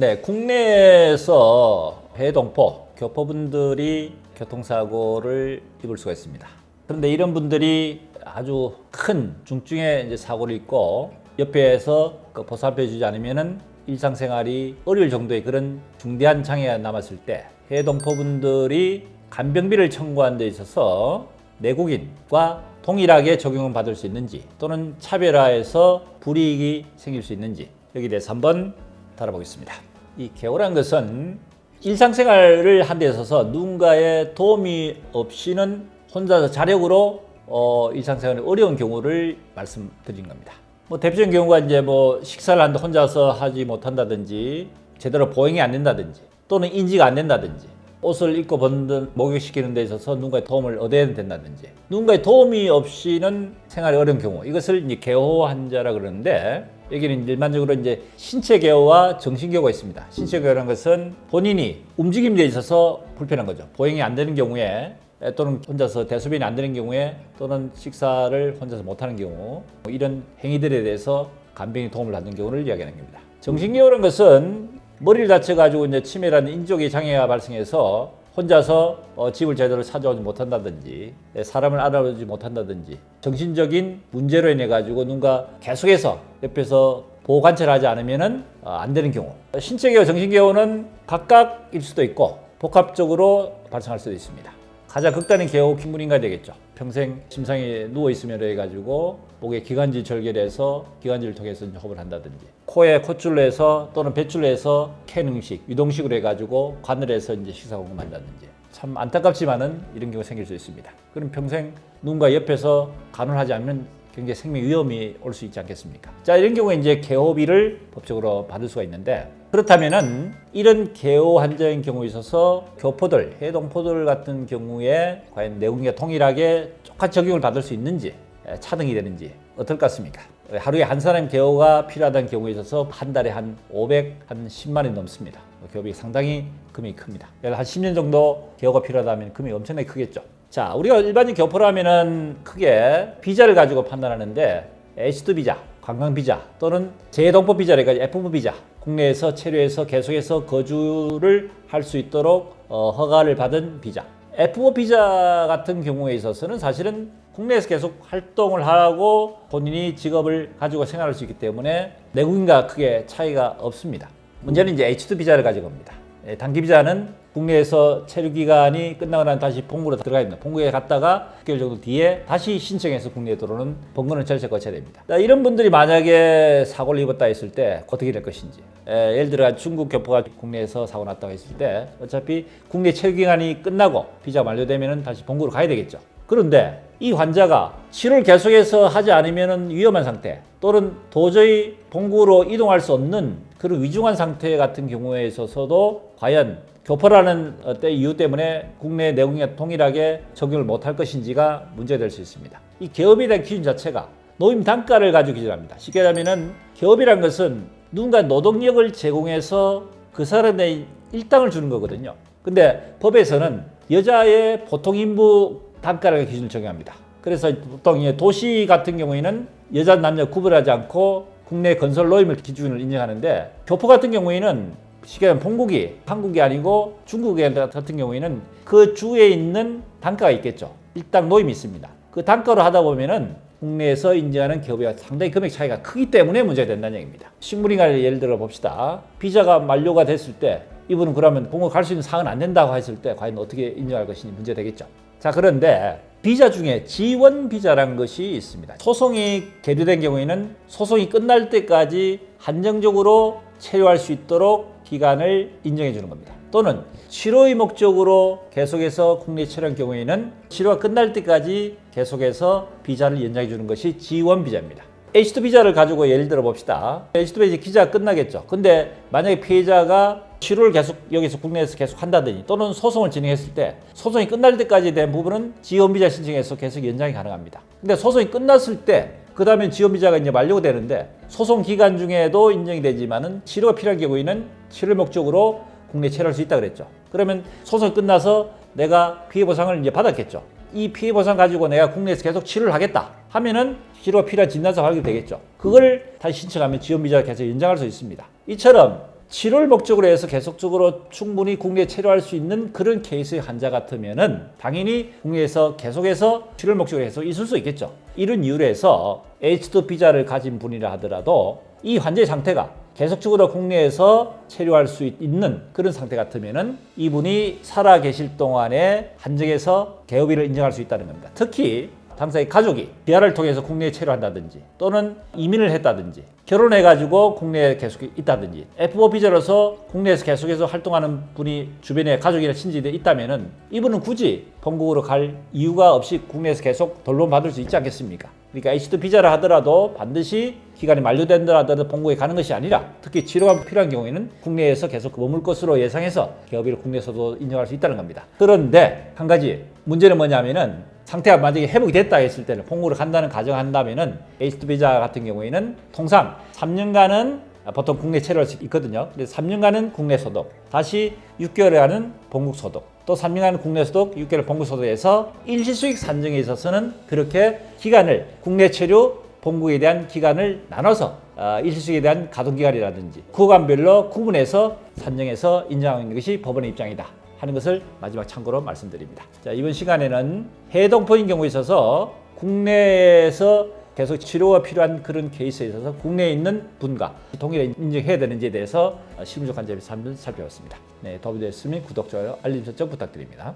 네, 국내에서 해외동포, 교포분들이 교통사고를 입을 수가 있습니다. 그런데 이런 분들이 아주 큰 중증의 이제 사고를 입고 옆에서 보살펴주지 않으면은 일상생활이 어려울 정도의 그런 중대한 장애가 남았을 때 해외동포분들이 간병비를 청구하는 데 있어서 내국인과 동일하게 적용을 받을 수 있는지 또는 차별화해서 불이익이 생길 수 있는지 여기에 대해서 한번 다뤄보겠습니다. 이 개호란 것은 일상생활을 하는 데 있어서 누군가의 도움이 없이는 혼자서 자력으로 일상생활이 어려운 경우를 말씀드린 겁니다. 대표적인 경우가 이제 식사를 하는데 혼자서 하지 못한다든지 제대로 보행이 안 된다든지 또는 인지가 안 된다든지 옷을 입고 벗는 목욕시키는 데 있어서 누군가의 도움을 얻어야 된다든지 누군가의 도움이 없이는 생활이 어려운 경우 이것을 이제 개호 환자라 그러는데 여기는 일반적으로 이제 신체 개호와 정신 개호가 있습니다. 신체 개호라는 것은 본인이 움직임에 대 있어서 불편한 거죠. 보행이 안 되는 경우에 또는 혼자서 대소변이 안 되는 경우에 또는 식사를 혼자서 못하는 경우 이런 행위들에 대해서 간병의 도움을 받는 경우를 이야기하는 겁니다. 정신개호라는 것은 머리를 다쳐가지고 이제 치매라는 인지적인 장애가 발생해서 혼자서 집을 제대로 찾아오지 못한다든지 사람을 알아보지 못한다든지 정신적인 문제로 인해 가지고 누군가 계속해서 옆에서 보호 관찰하지 않으면은 안 되는 경우. 신체개호, 정신개호는 각각일 수도 있고 복합적으로 발생할 수도 있습니다. 가장 극단의 개호 킹문인가 되겠죠. 평생 침상에 누워 있으면 해가지고 목에 기관지 절개해서 기관지를 통해서 호흡을 한다든지 코에 콧줄로 해서 또는 뱃줄로 해서 캔 음식, 유동식으로 해가지고 관을 해서 이제 식사 공급한다든지 참 안타깝지만은 이런 경우가 생길 수 있습니다. 그럼 평생 누군가 옆에서 간호하지 않으면 굉장히 생명 위험이 올 수 있지 않겠습니까? 자, 이런 경우에 이제 개호비를 법적으로 받을 수가 있는데 그렇다면은 이런 개호 환자인 경우에 있어서 교포들, 해외동포들 같은 경우에 과연 내국인과 동일하게 똑같이 적용을 받을 수 있는지 차등이 되는지 어떨 것 같습니까? 하루에 한 사람 개호가 필요하다는 경우에 있어서 한 달에 한 10만 원이 넘습니다. 개호비 상당히 금액이 큽니다. 한 10년 정도 개호가 필요하다면 금액이 엄청나게 크겠죠. 자, 우리가 일반적인 교포라면은 크게 비자를 가지고 판단하는데 H2 비자, 관광 비자 또는 재동포 비자를 가지고 F4 비자, 국내에서 체류해서 계속해서 거주를 할 수 있도록 허가를 받은 비자. F4 비자 같은 경우에 있어서는 사실은 국내에서 계속 활동을 하고 본인이 직업을 가지고 생활할 수 있기 때문에 내국인과 크게 차이가 없습니다. 문제는 이제 H2 비자를 가지고 옵니다. 단기 비자는 국내에서 체류 기간이 끝나고 나면 다시 본국으로 들어가 있는 본국에 갔다가 6개월 정도 뒤에 다시 신청해서 국내에 들어오는 번거로운 절차를 거쳐야 됩니다. 이런 분들이 만약에 사고를 입었다 했을 때 어떻게 될 것인지 예를 들어 중국 교포가 국내에서 사고 났다고 했을 때 어차피 국내 체류 기간이 끝나고 비자가 만료되면 다시 본국으로 가야 되겠죠. 그런데 이 환자가 치료를 계속해서 하지 않으면 위험한 상태 또는 도저히 본국으로 이동할 수 없는 그런 위중한 상태 같은 경우에 있어서도 과연 교포라는 이유 때문에 국내 내국인과 동일하게 적용을 못할 것인지가 문제가 될 수 있습니다. 이 개업에 대한 기준 자체가 노임 단가를 가지고 기준합니다. 쉽게 말하면 개업이란 것은 누군가 노동력을 제공해서 그 사람의 일당을 주는 거거든요. 근데 법에서는 여자의 보통 인부 단가를 기준을 적용합니다. 그래서 보통 도시 같은 경우에는 여자 남녀 구분하지 않고 국내 건설 노임을 기준을 인정하는데 교포 같은 경우에는 쉽게 말하면 본국이 한국이 아니고 중국 같은 경우에는 그 주에 있는 단가가 있겠죠. 일당 노임이 있습니다. 그 단가로 하다 보면은 국내에서 인정하는 기업의 상당히 금액 차이가 크기 때문에 문제가 된다는 얘기입니다. 식물인간을 예를 들어 봅시다. 비자가 만료가 됐을 때 이분은 그러면 본국 갈 수 있는 사항은 안 된다고 했을 때 과연 어떻게 인정할 것인지 문제 되겠죠. 자, 그런데 비자 중에 지원 비자라는 것이 있습니다. 소송이 계류된 경우에는 소송이 끝날 때까지 한정적으로 체류할 수 있도록 기간을 인정해 주는 겁니다. 또는 치료의 목적으로 계속해서 국내에 체류한 경우에는 치료가 끝날 때까지 계속해서 비자를 연장해 주는 것이 지원 비자입니다. H2 비자를 가지고 예를 들어 봅시다. H2 비자 기자가 끝나겠죠. 근데 만약에 피해자가 치료를 계속 여기서 국내에서 계속 한다든지 또는 소송을 진행했을 때 소송이 끝날 때까지 된 부분은 지원 비자 신청해서 계속 연장이 가능합니다. 근데 소송이 끝났을 때 그 다음에 지원 비자가 이제 만료가 되는데 소송 기간 중에도 인정이 되지만은 치료가 필요한 경우에는 치료 목적으로 국내에 체류할 수 있다 그랬죠. 그러면 소송이 끝나서 내가 피해 보상을 이제 받았겠죠. 이 피해 보상 가지고 내가 국내에서 계속 치료를 하겠다 하면은 치료가 필요한 진단서 발급되겠죠. 그걸 다시 신청하면 지원 비자가 계속 연장할 수 있습니다. 이처럼 치료를 목적으로 해서 계속적으로 충분히 국내에 체류할 수 있는 그런 케이스의 환자 같으면은 당연히 국내에서 계속해서 치료를 목적으로 해서 있을 수 있겠죠. 이런 이유로 해서 H2 비자를 가진 분이라 하더라도 이 환자의 상태가 계속적으로 국내에서 체류할 수 있는 그런 상태 같으면은 이분이 살아 계실 동안에 한정에서 개업일을 인정할 수 있다는 겁니다. 특히 당사의 가족이 비자를 통해서 국내에 체류한다든지 또는 이민을 했다든지 결혼해가지고 국내에 계속 있다든지 F4 비자로서 국내에서 계속해서 활동하는 분이 주변에 가족이나 친지들이 있다면은 이분은 굳이 본국으로 갈 이유가 없이 국내에서 계속 돌봄 받을 수 있지 않겠습니까? 그러니까 H2 비자를 하더라도 반드시 기간이 만료된다 하더라도 본국에 가는 것이 아니라 특히 치료가 필요한 경우에는 국내에서 계속 머물 것으로 예상해서 개업일을 국내에서도 인정할 수 있다는 겁니다. 그런데 한 가지 문제는 뭐냐면은 상태가 만약에 회복이 됐다 했을 때는 본국으로 간다는 가정한다면은 H2 비자 같은 경우에는 통상 3년간은 보통 국내 체류할 수 있거든요. 그래서 3년간은 국내 소독, 다시 6개월간은 본국 소독, 또 3년간 국내 소독, 6개월 본국 소독에서 일시수익 산정에 있어서는 그렇게 기간을 국내 체류, 본국에 대한 기간을 나눠서 일시수익에 대한 가동기간이라든지 구간별로 구분해서 산정해서 인정하는 것이 법원의 입장이다 하는 것을 마지막 참고로 말씀드립니다. 자, 이번 시간에는 해외동포인 경우에 있어서 국내에서 계속 치료가 필요한 그런 케이스에 있어서 국내에 있는 분과 동일하게 인정해야 되는지에 대해서 실무적 관점에서 한번 살펴봤습니다. 네, 도움이 되셨으면 구독, 좋아요, 알림 설정 부탁드립니다.